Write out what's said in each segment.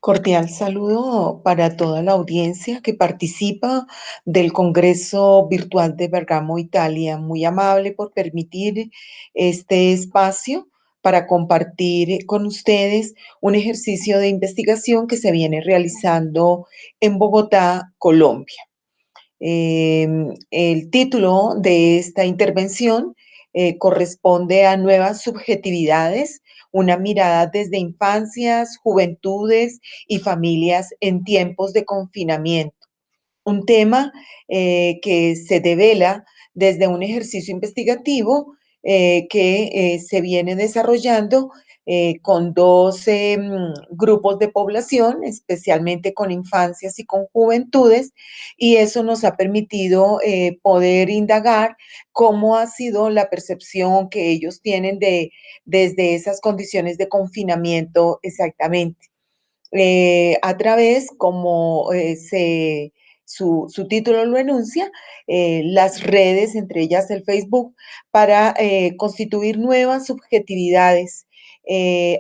Cordial saludo para toda la audiencia que participa del Congreso Virtual de Bergamo, Italia. Muy amable por permitir este espacio para compartir con ustedes un ejercicio de investigación que se viene realizando en Bogotá, Colombia. El título de esta intervención corresponde a Nuevas subjetividades, una mirada desde infancias, juventudes y familias en tiempos de confinamiento. Un tema que se devela desde un ejercicio investigativo que se viene desarrollando con dos grupos de población, especialmente con infancias y con juventudes, y eso nos ha permitido poder indagar cómo ha sido la percepción que ellos tienen desde esas condiciones de confinamiento exactamente. A través, como su título lo enuncia, las redes, entre ellas el Facebook, para constituir nuevas subjetividades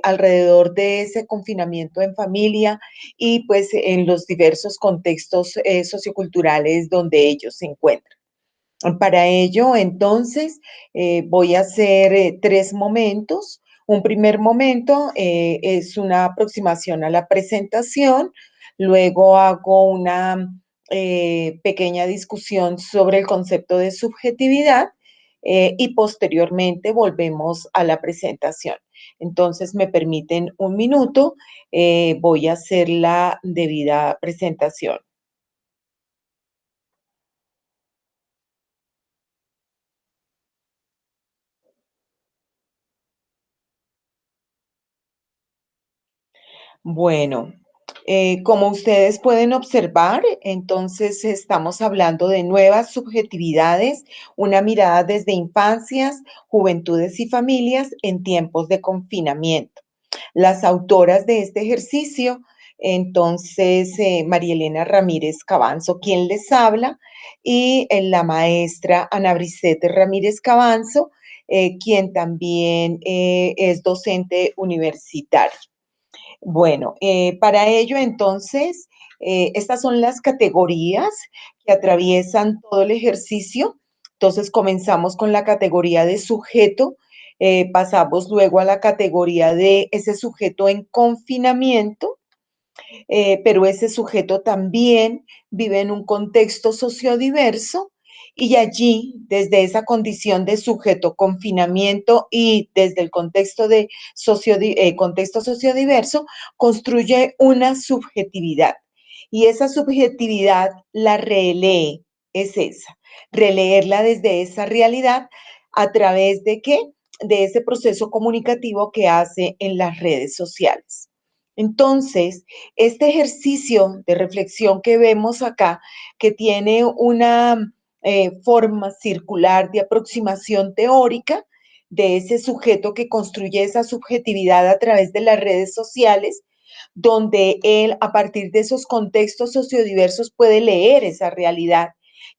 alrededor de ese confinamiento en familia y pues en los diversos contextos socioculturales donde ellos se encuentran. Para ello, entonces, voy a hacer tres momentos. Un primer momento es una aproximación a la presentación, luego hago una pequeña discusión sobre el concepto de subjetividad y posteriormente volvemos a la presentación. Entonces, me permiten un minuto, voy a hacer la debida presentación. Bueno, como ustedes pueden observar, entonces estamos hablando de nuevas subjetividades, una mirada desde infancias, juventudes y familias en tiempos de confinamiento. Las autoras de este ejercicio, entonces, María Elena Ramírez Cabanzo, quien les habla, y la maestra Ana Bricete Ramírez Cabanzo, quien también es docente universitaria. Bueno, para ello entonces, estas son las categorías que atraviesan todo el ejercicio. Entonces comenzamos con la categoría de sujeto, pasamos luego a la categoría de ese sujeto en confinamiento, pero ese sujeto también vive en un contexto sociodiverso y allí, desde esa condición de sujeto confinamiento y desde el contexto de contexto sociodiverso, construye una subjetividad. Y esa subjetividad la relee, es esa, releerla desde esa realidad a través de qué? De ese proceso comunicativo que hace en las redes sociales. Entonces, este ejercicio de reflexión que vemos acá, que tiene una forma circular de aproximación teórica de ese sujeto que construye esa subjetividad a través de las redes sociales, donde él, a partir de esos contextos sociodiversos, puede leer esa realidad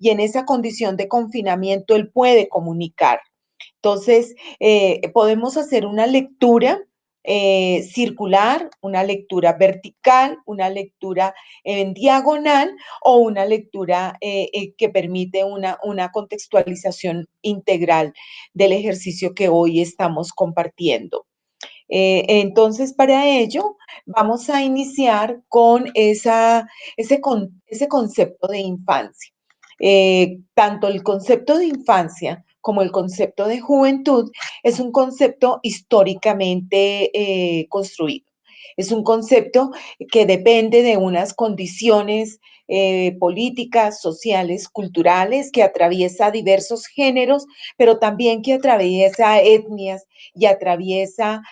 y en esa condición de confinamiento él puede comunicar. Entonces, podemos hacer una lectura circular, una lectura vertical, una lectura en diagonal o una lectura que permite una contextualización integral del ejercicio que hoy estamos compartiendo. Entonces, para ello, vamos a iniciar con ese concepto de infancia. Tanto el concepto de infancia como el concepto de juventud es un concepto históricamente construido. Es un concepto que depende de unas condiciones políticas, sociales, culturales, que atraviesa diversos géneros, pero también que atraviesa etnias y atraviesa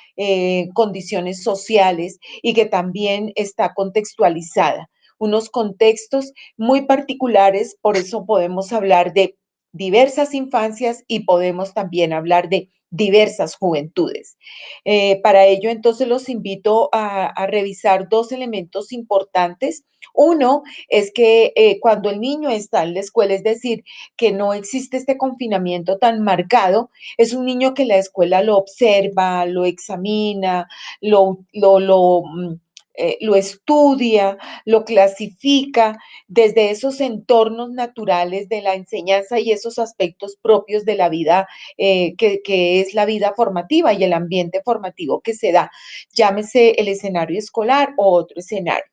condiciones sociales y que también está contextualizada. Unos contextos muy particulares, por eso podemos hablar de diversas infancias y podemos también hablar de diversas juventudes. Para ello, entonces, los invito a revisar dos elementos importantes. Uno es que cuando el niño está en la escuela, es decir, que no existe este confinamiento tan marcado, es un niño que la escuela lo observa, lo examina, lo lo estudia, lo clasifica desde esos entornos naturales de la enseñanza y esos aspectos propios de la vida, que es la vida formativa y el ambiente formativo que se da, llámese el escenario escolar o otro escenario.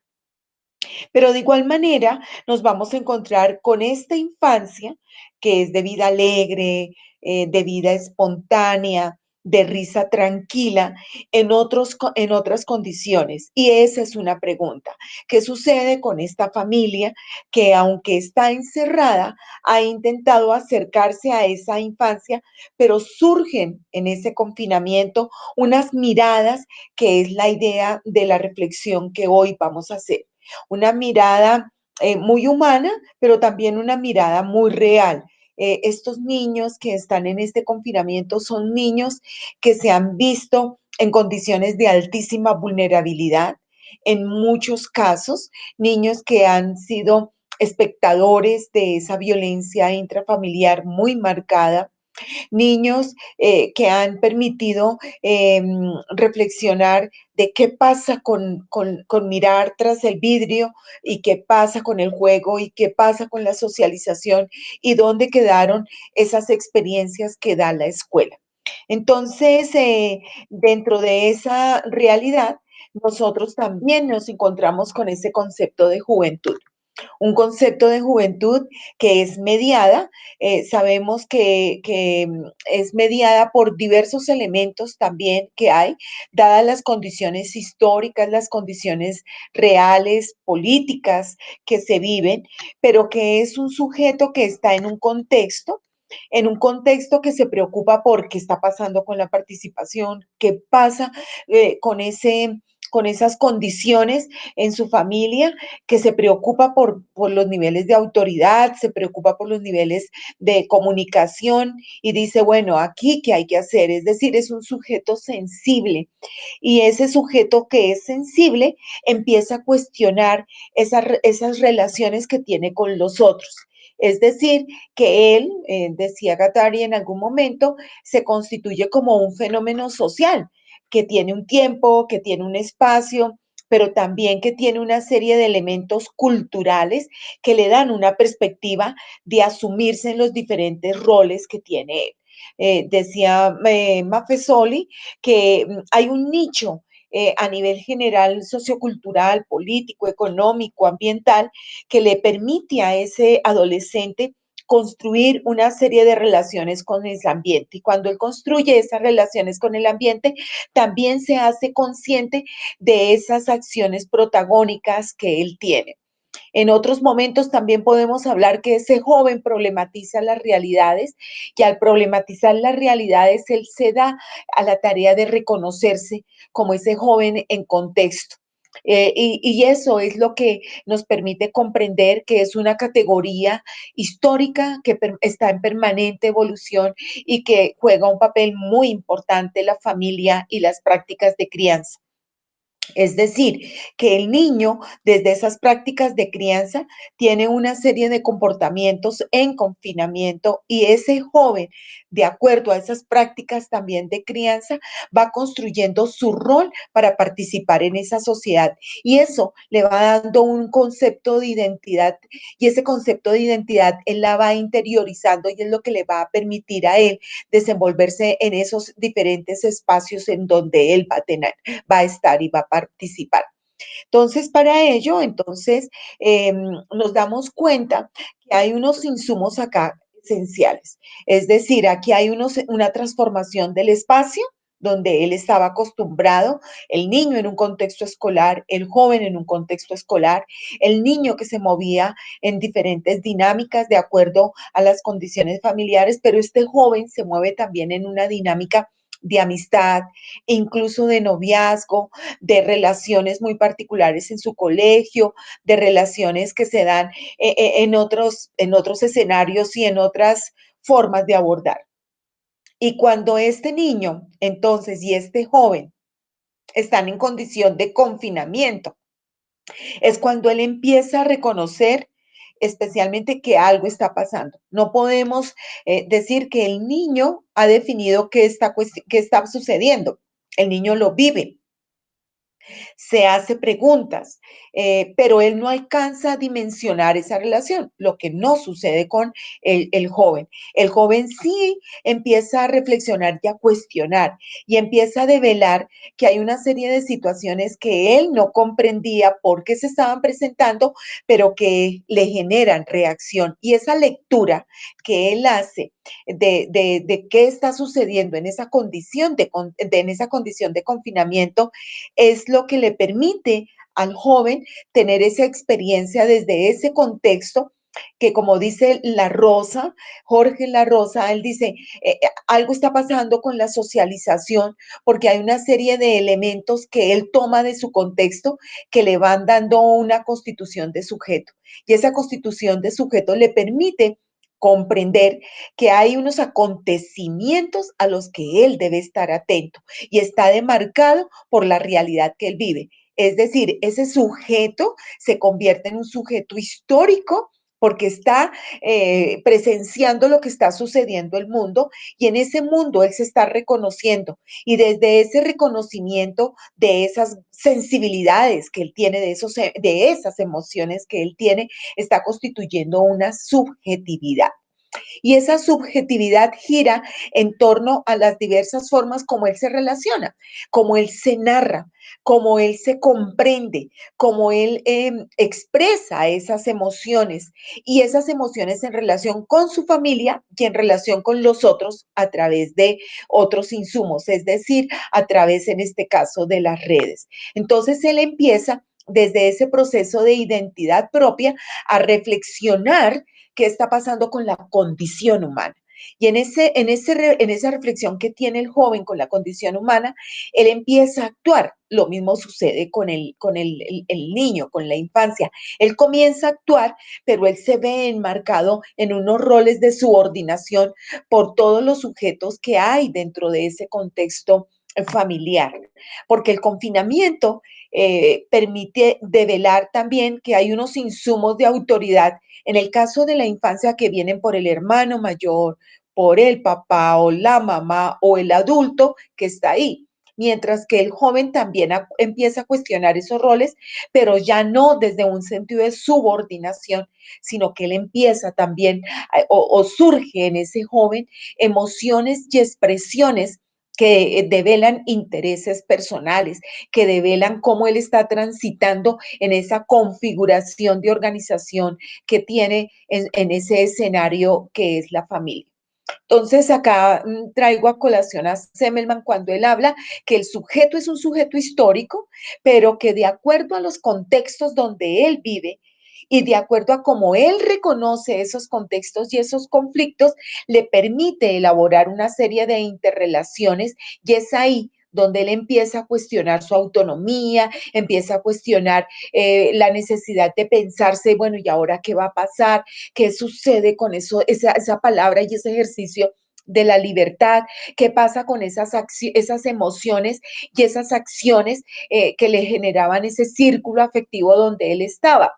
Pero de igual manera nos vamos a encontrar con esta infancia que es de vida alegre, de vida espontánea, de risa tranquila, en otras condiciones. Y esa es una pregunta. ¿Qué sucede con esta familia que, aunque está encerrada, ha intentado acercarse a esa infancia, pero surgen en ese confinamiento unas miradas que es la idea de la reflexión que hoy vamos a hacer? Una mirada muy humana, pero también una mirada muy real. Estos niños que están en este confinamiento son niños que se han visto en condiciones de altísima vulnerabilidad, en muchos casos, niños que han sido espectadores de esa violencia intrafamiliar muy marcada, niños que han permitido reflexionar de qué pasa con mirar tras el vidrio y qué pasa con el juego y qué pasa con la socialización y dónde quedaron esas experiencias que da la escuela. Entonces, dentro de esa realidad, nosotros también nos encontramos con ese concepto de juventud, un concepto de juventud que es mediada. Sabemos que es mediada por diversos elementos también que hay, dadas las condiciones históricas, las condiciones reales, políticas que se viven, pero que es un sujeto que está en un contexto que se preocupa por qué está pasando con la participación, qué pasa con esas condiciones en su familia, que se preocupa por los niveles de autoridad, se preocupa por los niveles de comunicación y dice, bueno, aquí qué hay que hacer. Es decir, es un sujeto sensible y ese sujeto que es sensible empieza a cuestionar esas relaciones que tiene con los otros. Es decir, que él, decía Gattari en algún momento, se constituye como un fenómeno social, que tiene un tiempo, que tiene un espacio, pero también que tiene una serie de elementos culturales que le dan una perspectiva de asumirse en los diferentes roles que tiene él. Decía Maffesoli que hay un nicho a nivel general sociocultural, político, económico, ambiental, que le permite a ese adolescente construir una serie de relaciones con el ambiente. Y cuando él construye esas relaciones con el ambiente, también se hace consciente de esas acciones protagónicas que él tiene. En otros momentos también podemos hablar que ese joven problematiza las realidades y al problematizar las realidades él se da a la tarea de reconocerse como ese joven en contexto. Y eso es lo que nos permite comprender que es una categoría histórica que está en permanente evolución y que juega un papel muy importante la familia y las prácticas de crianza. Es decir, que el niño, desde esas prácticas de crianza, tiene una serie de comportamientos en confinamiento y ese joven, de acuerdo a esas prácticas también de crianza, va construyendo su rol para participar en esa sociedad. Y eso le va dando un concepto de identidad y ese concepto de identidad él la va interiorizando y es lo que le va a permitir a él desenvolverse en esos diferentes espacios en donde él va a estar y va a participar. Entonces, para ello, nos damos cuenta que hay unos insumos acá esenciales. Es decir, aquí hay una transformación del espacio donde él estaba acostumbrado, el niño en un contexto escolar, el joven en un contexto escolar, el niño que se movía en diferentes dinámicas de acuerdo a las condiciones familiares, pero este joven se mueve también en una dinámica de amistad, incluso de noviazgo, de relaciones muy particulares en su colegio, de relaciones que se dan en otros escenarios y en otras formas de abordar. Y cuando este niño, entonces, y este joven están en condición de confinamiento, es cuando él empieza a reconocer especialmente que algo está pasando. No podemos decir que el niño ha definido qué está sucediendo. El niño lo vive, se hace preguntas, pero él no alcanza a dimensionar esa relación, lo que no sucede con el joven. El joven sí empieza a reflexionar y a cuestionar y empieza a develar que hay una serie de situaciones que él no comprendía por qué se estaban presentando, pero que le generan reacción. Y esa lectura que él hace de qué está sucediendo en esa condición de confinamiento es lo que le permite al joven tener esa experiencia desde ese contexto que como dice La Rosa, Jorge La Rosa, él dice, algo está pasando con la socialización porque hay una serie de elementos que él toma de su contexto que le van dando una constitución de sujeto. Y esa constitución de sujeto le permite comprender que hay unos acontecimientos a los que él debe estar atento y está demarcado por la realidad que él vive. Es decir, ese sujeto se convierte en un sujeto histórico porque está presenciando lo que está sucediendo en el mundo y en ese mundo él se está reconociendo y desde ese reconocimiento de esas sensibilidades que él tiene, de esas emociones que él tiene, está constituyendo una subjetividad. Y esa subjetividad gira en torno a las diversas formas como él se relaciona, como él se narra, como él se comprende, como él expresa esas emociones y esas emociones en relación con su familia y en relación con los otros a través de otros insumos, es decir, a través en este caso de las redes. Entonces él empieza desde ese proceso de identidad propia a reflexionar qué está pasando con la condición humana. Y en esa reflexión que tiene el joven con la condición humana, él empieza a actuar. Lo mismo sucede con el niño, con la infancia. Él comienza a actuar, pero él se ve enmarcado en unos roles de subordinación por todos los sujetos que hay dentro de ese contexto familiar, porque el confinamiento permite develar también que hay unos insumos de autoridad en el caso de la infancia que vienen por el hermano mayor, por el papá o la mamá o el adulto que está ahí. Mientras que el joven también empieza a cuestionar esos roles, pero ya no desde un sentido de subordinación, sino que él empieza también o surge en ese joven emociones y expresiones que develan intereses personales, que develan cómo él está transitando en esa configuración de organización que tiene en ese escenario que es la familia. Entonces, acá traigo a colación a Semmelman cuando él habla que el sujeto es un sujeto histórico, pero que de acuerdo a los contextos donde él vive y de acuerdo a cómo él reconoce esos contextos y esos conflictos, le permite elaborar una serie de interrelaciones y es ahí donde él empieza a cuestionar su autonomía, empieza a cuestionar la necesidad de pensarse, bueno, ¿y ahora qué va a pasar? ¿Qué sucede con eso, esa palabra y ese ejercicio de la libertad? ¿Qué pasa con esas emociones y esas acciones que le generaban ese círculo afectivo donde él estaba?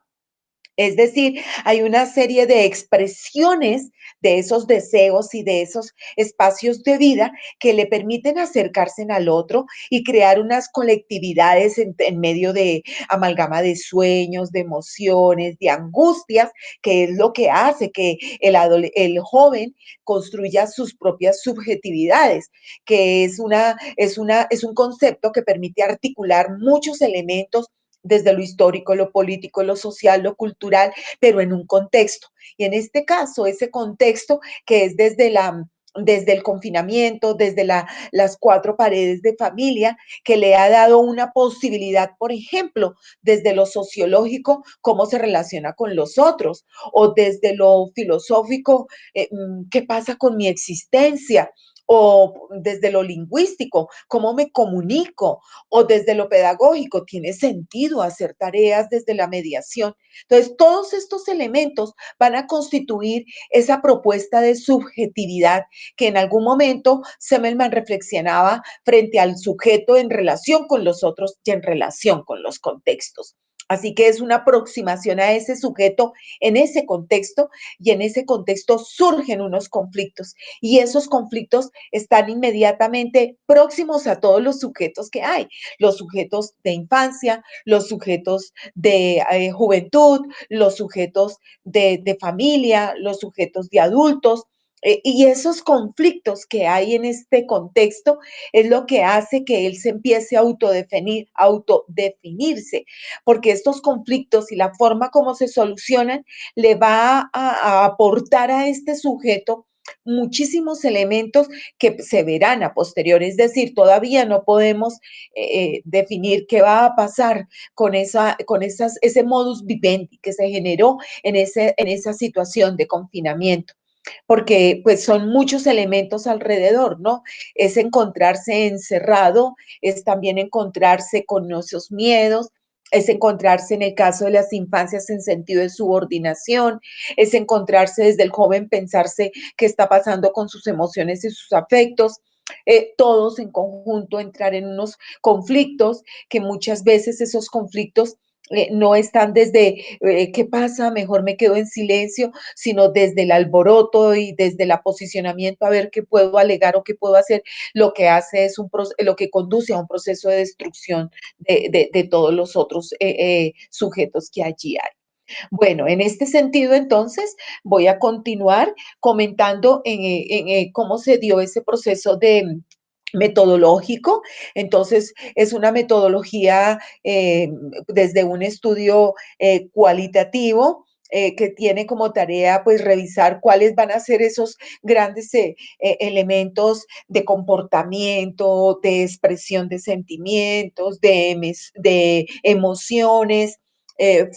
Es decir, hay una serie de expresiones de esos deseos y de esos espacios de vida que le permiten acercarse al otro y crear unas colectividades en medio de amalgama de sueños, de emociones, de angustias, que es lo que hace que el joven construya sus propias subjetividades, que es un concepto que permite articular muchos elementos desde lo histórico, lo político, lo social, lo cultural, pero en un contexto. Y en este caso, ese contexto que es desde el confinamiento, desde las cuatro paredes de familia, que le ha dado una posibilidad, por ejemplo, desde lo sociológico, cómo se relaciona con los otros, o desde lo filosófico, qué pasa con mi existencia, o desde lo lingüístico, cómo me comunico, o desde lo pedagógico, tiene sentido hacer tareas desde la mediación. Entonces, todos estos elementos van a constituir esa propuesta de subjetividad que en algún momento Semmelman reflexionaba frente al sujeto en relación con los otros y en relación con los contextos. Así que es una aproximación a ese sujeto en ese contexto y en ese contexto surgen unos conflictos y esos conflictos están inmediatamente próximos a todos los sujetos que hay, los sujetos de infancia, los sujetos de juventud, los sujetos de familia, los sujetos de adultos. Y esos conflictos que hay en este contexto es lo que hace que él se empiece a autodefinirse, porque estos conflictos y la forma como se solucionan le va a aportar a este sujeto muchísimos elementos que se verán a posteriori, es decir, todavía no podemos definir qué va a pasar ese modus vivendi que se generó en esa situación de confinamiento, porque pues son muchos elementos alrededor, ¿no? Es encontrarse encerrado, es también encontrarse con esos miedos, es encontrarse en el caso de las infancias en sentido de subordinación, es encontrarse desde el joven, pensarse qué está pasando con sus emociones y sus afectos, todos en conjunto entrar en unos conflictos que muchas veces esos conflictos no están desde qué pasa, mejor me quedo en silencio, sino desde el alboroto y desde el posicionamiento a ver qué puedo alegar o qué puedo hacer, lo que hace es lo que conduce a un proceso de destrucción de todos los otros sujetos que allí hay. Bueno, en este sentido, entonces, voy a continuar comentando cómo se dio ese proceso de metodológico. Entonces, es una metodología desde un estudio cualitativo, que tiene como tarea pues revisar cuáles van a ser esos grandes elementos de comportamiento, de expresión de sentimientos, de emociones,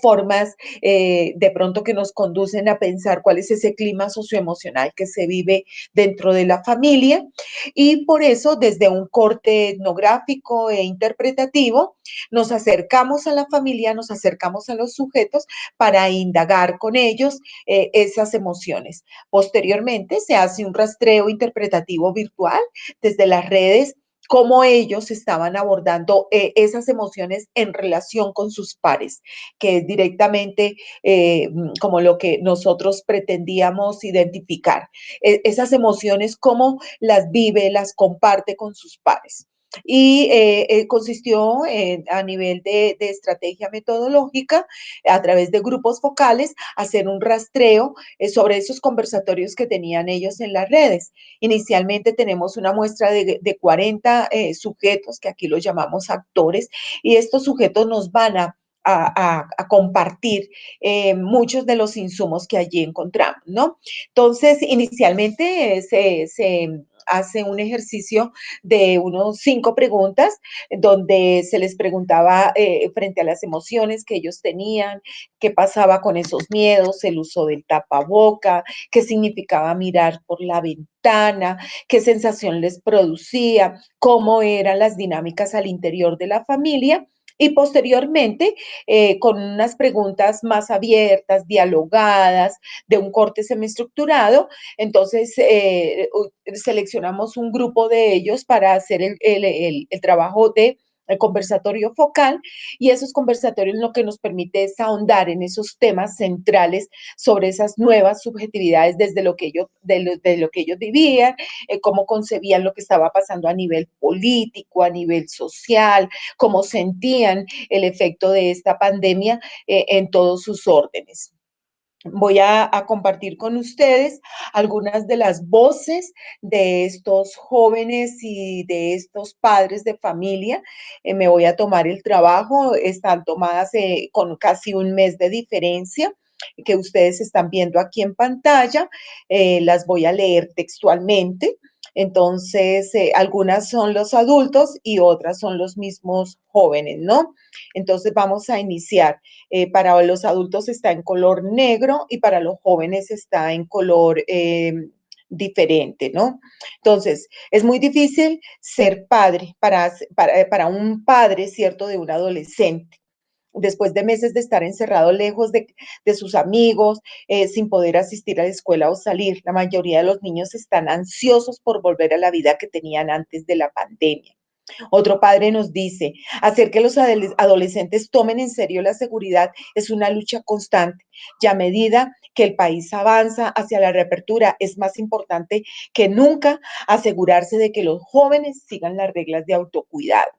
formas de pronto que nos conducen a pensar cuál es ese clima socioemocional que se vive dentro de la familia. Y por eso, desde un corte etnográfico e interpretativo, nos acercamos a la familia, nos acercamos a los sujetos para indagar con ellos esas emociones. Posteriormente, se hace un rastreo interpretativo virtual desde las redes, cómo ellos estaban abordando esas emociones en relación con sus pares, que es directamente como lo que nosotros pretendíamos identificar. Esas emociones, cómo las vive, las comparte con sus pares. Y consistió a nivel de estrategia metodológica, a través de grupos focales, hacer un rastreo sobre esos conversatorios que tenían ellos en las redes. Inicialmente tenemos una muestra de 40 sujetos, que aquí los llamamos actores, y estos sujetos nos van a compartir muchos de los insumos que allí encontramos, ¿no? Entonces, inicialmente se hace un ejercicio de unos 5 preguntas, donde se les preguntaba frente a las emociones que ellos tenían, qué pasaba con esos miedos, el uso del tapaboca, qué significaba mirar por la ventana, qué sensación les producía, cómo eran las dinámicas al interior de la familia. Y posteriormente, con unas preguntas más abiertas, dialogadas, de un corte semiestructurado, entonces seleccionamos un grupo de ellos para hacer el trabajo de el conversatorio focal, y esos conversatorios lo que nos permite es ahondar en esos temas centrales sobre esas nuevas subjetividades desde lo que de lo que ellos vivían, cómo concebían lo que estaba pasando a nivel político, a nivel social, cómo sentían el efecto de esta pandemia en todos sus órdenes. Voy a compartir con ustedes algunas de las voces de estos jóvenes y de estos padres de familia. Me voy a tomar el trabajo, están tomadas con casi un mes de diferencia que ustedes están viendo aquí en pantalla. Las voy a leer textualmente. Entonces, algunas son los adultos y otras son los mismos jóvenes, ¿no? Entonces, vamos a iniciar. Para los adultos está en color negro y para los jóvenes está en color diferente, ¿no? Entonces, es muy difícil ser padre para un padre, ¿cierto?, de un adolescente. Después de meses de estar encerrado lejos de sus amigos, sin poder asistir a la escuela o salir, la mayoría de los niños están ansiosos por volver a la vida que tenían antes de la pandemia. Otro padre nos dice, hacer que los adolescentes tomen en serio la seguridad es una lucha constante y a medida que el país avanza hacia la reapertura es más importante que nunca asegurarse de que los jóvenes sigan las reglas de autocuidado.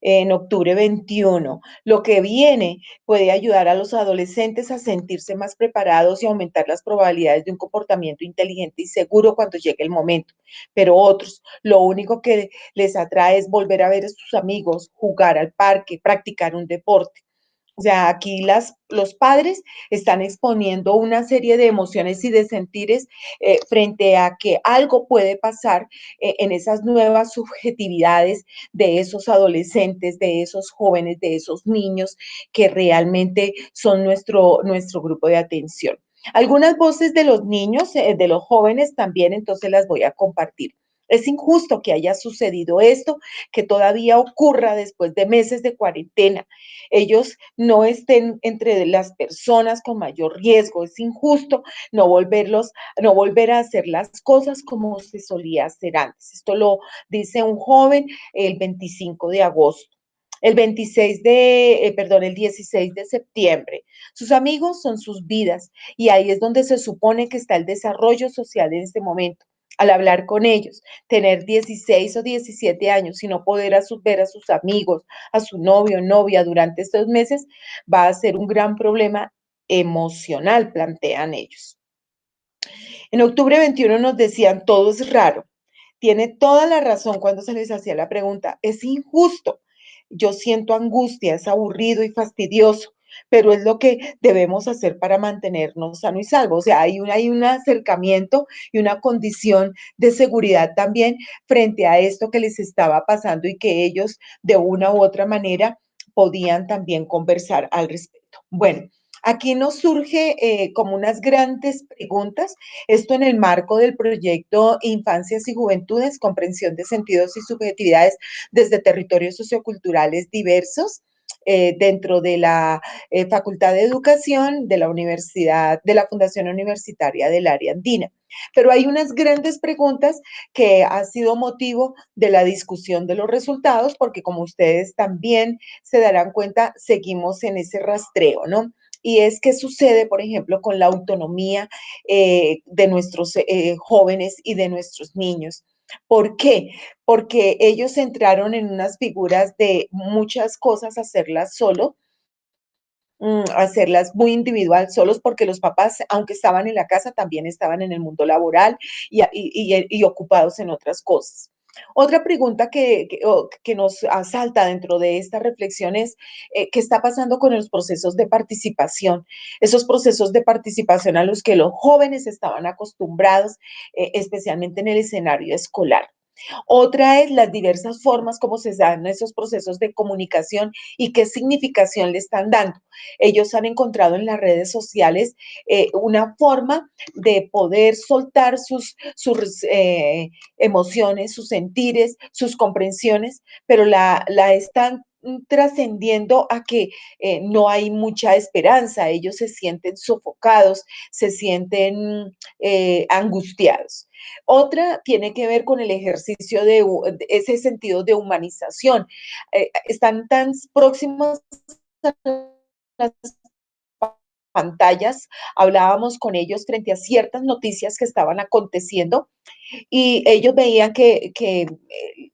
En octubre 21. Lo que viene puede ayudar a los adolescentes a sentirse más preparados y aumentar las probabilidades de un comportamiento inteligente y seguro cuando llegue el momento. Pero otros, lo único que les atrae es volver a ver a sus amigos, jugar al parque, practicar un deporte. O sea, aquí los padres están exponiendo una serie de emociones y de sentires frente a que algo puede pasar en esas nuevas subjetividades de esos adolescentes, de esos jóvenes, de esos niños que realmente son nuestro grupo de atención. Algunas voces de los niños, de los jóvenes también, entonces las voy a compartir. Es injusto que haya sucedido esto, que todavía ocurra después de meses de cuarentena. Ellos no estén entre las personas con mayor riesgo. Es injusto no volver a hacer las cosas como se solía hacer antes. Esto lo dice un joven el 25 de agosto. El 16 de septiembre. Sus amigos son sus vidas y ahí es donde se supone que está el desarrollo social en este momento. Al hablar con ellos, tener 16 o 17 años y no poder ver a sus amigos, a su novio o novia durante estos meses, va a ser un gran problema emocional, plantean ellos. En octubre 21 nos decían, todo es raro. Tiene toda la razón cuando se les hacía la pregunta, es injusto. Yo siento angustia, es aburrido y fastidioso, pero es lo que debemos hacer para mantenernos sano y salvo. O sea, hay un acercamiento y una condición de seguridad también frente a esto que les estaba pasando y que ellos de una u otra manera podían también conversar al respecto. Bueno, aquí nos surge como unas grandes preguntas, esto en el marco del proyecto Infancias y Juventudes, comprensión de sentidos y subjetividades desde territorios socioculturales diversos. Dentro de la Facultad de Educación de la Universidad, de la Fundación Universitaria del Área Andina. Pero hay unas grandes preguntas que ha sido motivo de la discusión de los resultados, porque como ustedes también se darán cuenta, seguimos en ese rastreo, ¿no? Y es qué sucede, por ejemplo, con la autonomía de nuestros jóvenes y de nuestros niños. ¿Por qué? Porque ellos entraron en unas figuras de muchas cosas, hacerlas solo, hacerlas muy individual, solos porque los papás, aunque estaban en la casa, también estaban en el mundo laboral y ocupados en otras cosas. Otra pregunta que nos asalta dentro de esta reflexión es qué está pasando con los procesos de participación, esos procesos de participación a los que los jóvenes estaban acostumbrados, especialmente en el escenario escolar. Otra es las diversas formas como se dan esos procesos de comunicación y qué significación le están dando. Ellos han encontrado en las redes sociales una forma de poder soltar sus emociones, sus sentires, sus comprensiones, pero la están trascendiendo a que no hay mucha esperanza, ellos se sienten sofocados, se sienten angustiados. Otra tiene que ver con el ejercicio de ese sentido de humanización. Están tan próximos a las pantallas, hablábamos con ellos frente a ciertas noticias que estaban aconteciendo y ellos veían que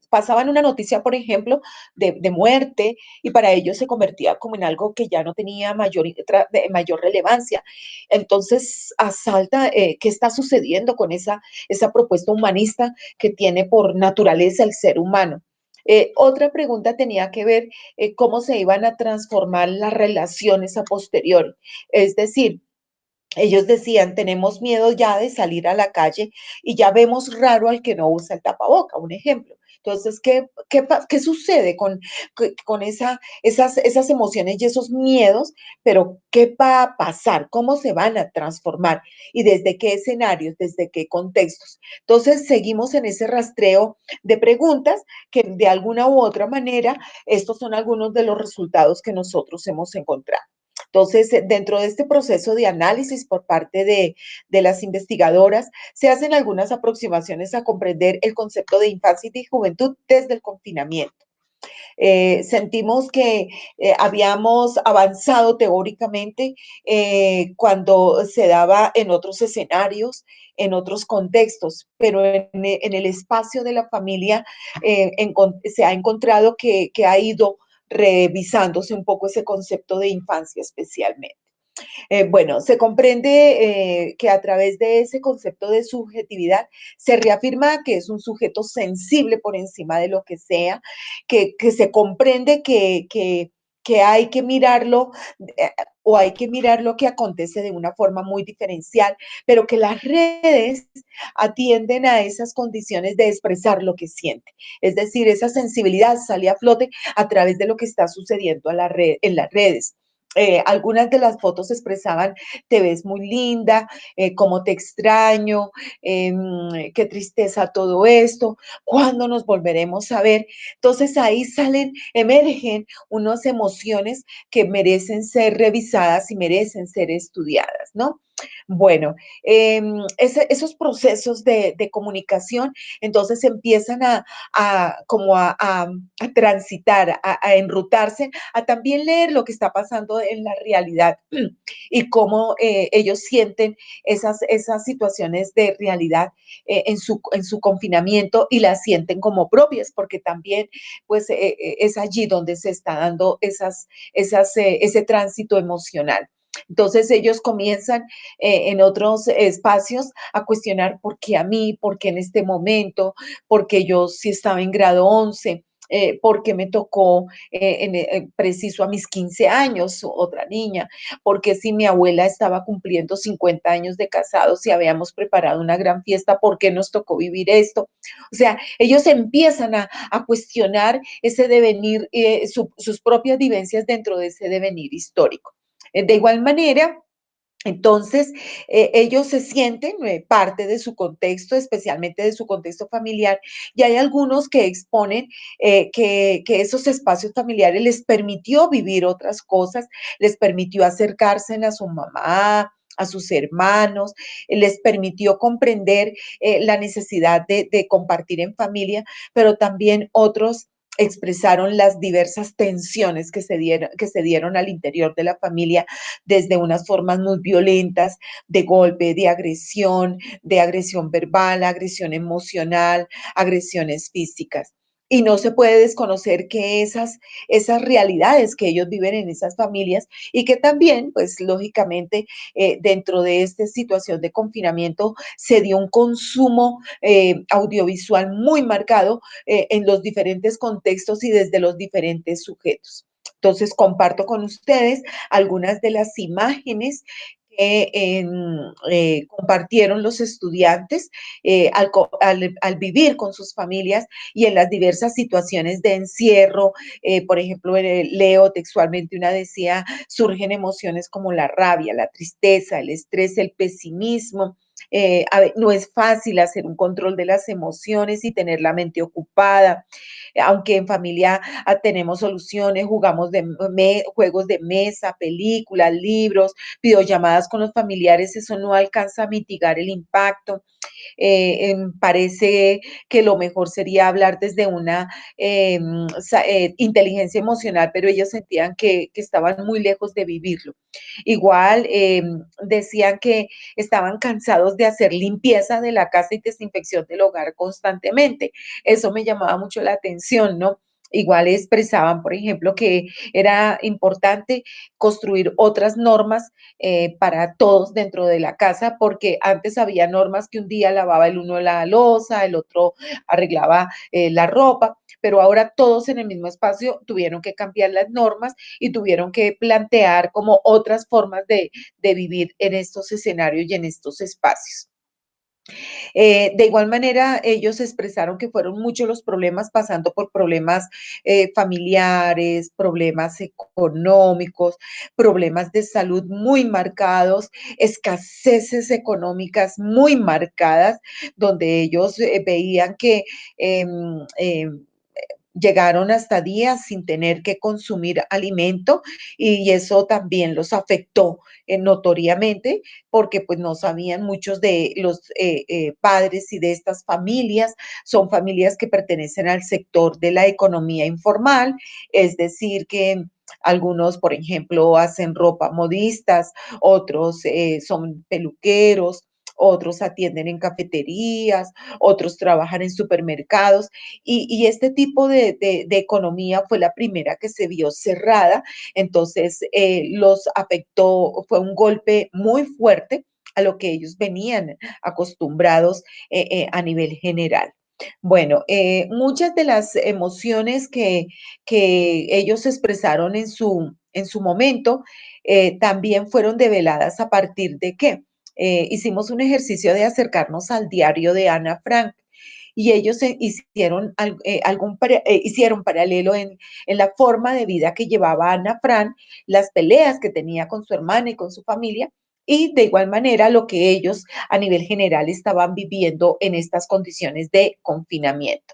pasaban una noticia, por ejemplo, de muerte, y para ellos se convertía como en algo que ya no tenía mayor relevancia. Entonces, asalta qué está sucediendo con esa propuesta humanista que tiene por naturaleza el ser humano. Otra pregunta tenía que ver cómo se iban a transformar las relaciones a posteriori. Es decir, ellos decían, tenemos miedo ya de salir a la calle y ya vemos raro al que no usa el tapaboca, un ejemplo. Entonces, ¿qué sucede con esas emociones y esos miedos? Pero, ¿qué va a pasar? ¿Cómo se van a transformar? ¿Y desde qué escenarios? ¿Desde qué contextos? Entonces, seguimos en ese rastreo de preguntas que de alguna u otra manera, estos son algunos de los resultados que nosotros hemos encontrado. Entonces, dentro de este proceso de análisis por parte de las investigadoras, se hacen algunas aproximaciones a comprender el concepto de infancia y juventud desde el confinamiento. Sentimos que habíamos avanzado teóricamente cuando se daba en otros escenarios, en otros contextos, pero en el espacio de la familia se ha encontrado que ha ido revisándose un poco ese concepto de infancia especialmente. Bueno, se comprende que a través de ese concepto de subjetividad se reafirma que es un sujeto sensible por encima de lo que sea, que se comprende que hay que mirarlo o hay que mirar lo que acontece de una forma muy diferencial, pero que las redes atienden a esas condiciones de expresar lo que siente. Es decir, esa sensibilidad sale a flote a través de lo que está sucediendo en las redes. Algunas de las fotos expresaban, te ves muy linda, cómo te extraño, qué tristeza todo esto, cuándo nos volveremos a ver. Entonces ahí salen, emergen unas emociones que merecen ser revisadas y merecen ser estudiadas, ¿no? Bueno, esos procesos de comunicación entonces empiezan como a transitar, a enrutarse, a también leer lo que está pasando en la realidad y cómo ellos sienten esas situaciones de realidad en su confinamiento y las sienten como propias, porque también pues es allí donde se está dando ese tránsito emocional. Entonces ellos comienzan en otros espacios a cuestionar por qué a mí, por qué en este momento, por qué yo sí estaba en grado 11, por qué me tocó preciso a mis 15 años, otra niña, porque si mi abuela estaba cumpliendo 50 años de casados y habíamos preparado una gran fiesta, ¿por qué nos tocó vivir esto? O sea, ellos empiezan a cuestionar ese devenir, sus propias vivencias dentro de ese devenir histórico. De igual manera, entonces, ellos se sienten parte de su contexto, especialmente de su contexto familiar, y hay algunos que exponen que esos espacios familiares les permitió vivir otras cosas, les permitió acercarse a su mamá, a sus hermanos, les permitió comprender la necesidad de compartir en familia, pero también otros expresaron las diversas tensiones que se dieron al interior de la familia desde unas formas muy violentas de golpe, de agresión verbal, agresión emocional, agresiones físicas. Y no se puede desconocer que esas realidades que ellos viven en esas familias y que también, pues lógicamente, dentro de esta situación de confinamiento se dio un consumo audiovisual muy marcado en los diferentes contextos y desde los diferentes sujetos. Entonces, comparto con ustedes algunas de las imágenes que compartieron los estudiantes al vivir con sus familias y en las diversas situaciones de encierro. Por ejemplo, leo textualmente una decía, surgen emociones como la rabia, la tristeza, el estrés, el pesimismo. No es fácil hacer un control de las emociones y tener la mente ocupada, aunque en familia tenemos soluciones, jugamos juegos de mesa, películas, libros, videollamadas con los familiares, eso no alcanza a mitigar el impacto. Parece que lo mejor sería hablar desde una inteligencia emocional, pero ellos sentían que estaban muy lejos de vivirlo. Igual decían que estaban cansados de hacer limpieza de la casa y desinfección del hogar constantemente. Eso me llamaba mucho la atención, ¿no? Igual expresaban, por ejemplo, que era importante construir otras normas para todos dentro de la casa, porque antes había normas que un día lavaba el uno la loza, el otro arreglaba la ropa, pero ahora todos en el mismo espacio tuvieron que cambiar las normas y tuvieron que plantear como otras formas de vivir en estos escenarios y en estos espacios. De igual manera, ellos expresaron que fueron muchos los problemas, pasando por problemas familiares, problemas económicos, problemas de salud muy marcados, escaseces económicas muy marcadas, donde ellos veían que em, em, llegaron hasta días sin tener que consumir alimento y eso también los afectó notoriamente porque pues no sabían muchos de los padres y de estas familias, son familias que pertenecen al sector de la economía informal, es decir, que algunos, por ejemplo, hacen ropa modistas, otros son peluqueros, otros atienden en cafeterías, otros trabajan en supermercados y este tipo de economía fue la primera que se vio cerrada, entonces los afectó, fue un golpe muy fuerte a lo que ellos venían acostumbrados a nivel general. Bueno, muchas de las emociones que ellos expresaron en su momento también fueron develadas a partir de que hicimos un ejercicio de acercarnos al diario de Ana Frank y ellos hicieron, hicieron paralelo en la forma de vida que llevaba Ana Fran, las peleas que tenía con su hermana y con su familia, y de igual manera lo que ellos a nivel general estaban viviendo en estas condiciones de confinamiento.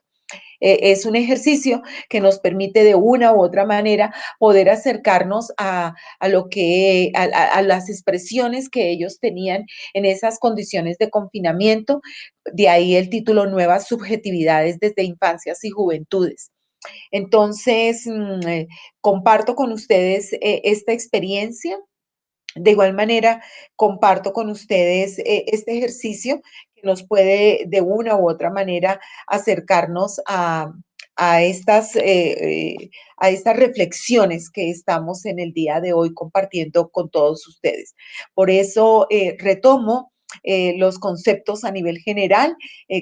Es un ejercicio que nos permite de una u otra manera poder acercarnos a lo que, a las expresiones que ellos tenían en esas condiciones de confinamiento. De ahí el título Nuevas subjetividades desde infancias y juventudes. Entonces, comparto con ustedes esta experiencia de igual manera, comparto con ustedes este ejercicio que nos puede de una u otra manera acercarnos a estas, a estas reflexiones que estamos en el día de hoy compartiendo con todos ustedes. Por eso retomo los conceptos a nivel general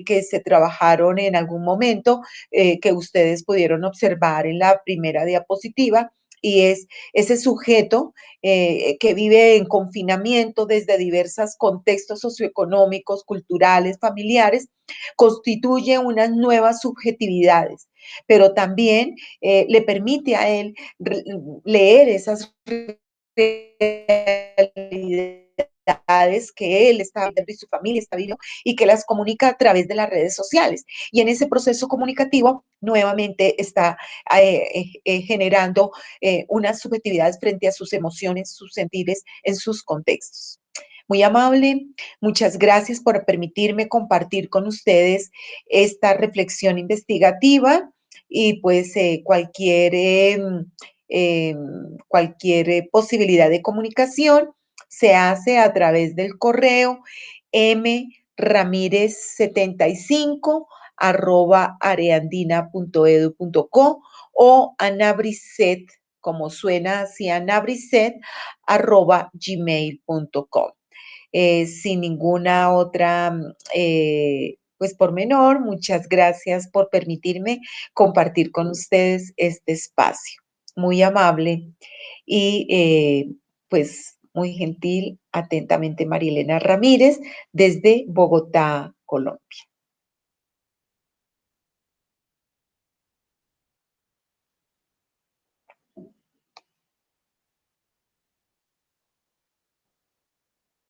que se trabajaron en algún momento, que ustedes pudieron observar en la primera diapositiva, y es ese sujeto que vive en confinamiento desde diversos contextos socioeconómicos, culturales, familiares, constituye unas nuevas subjetividades, pero también le permite a él leer esas realidades que él está viviendo y su familia está viviendo y que las comunica a través de las redes sociales. Y en ese proceso comunicativo nuevamente está generando unas subjetividades frente a sus emociones, sus sentires en sus contextos. Muy amable, muchas gracias por permitirme compartir con ustedes esta reflexión investigativa y pues eh, cualquier posibilidad de comunicación se hace a través del correo mramirez75 areandina.edu.co o anabriset, como suena así, anabriset gmail.com. Sin ninguna otra, pues por menor, muchas gracias por permitirme compartir con ustedes este espacio. Muy amable y pues muy gentil, atentamente Marielena Ramírez desde Bogotá, Colombia.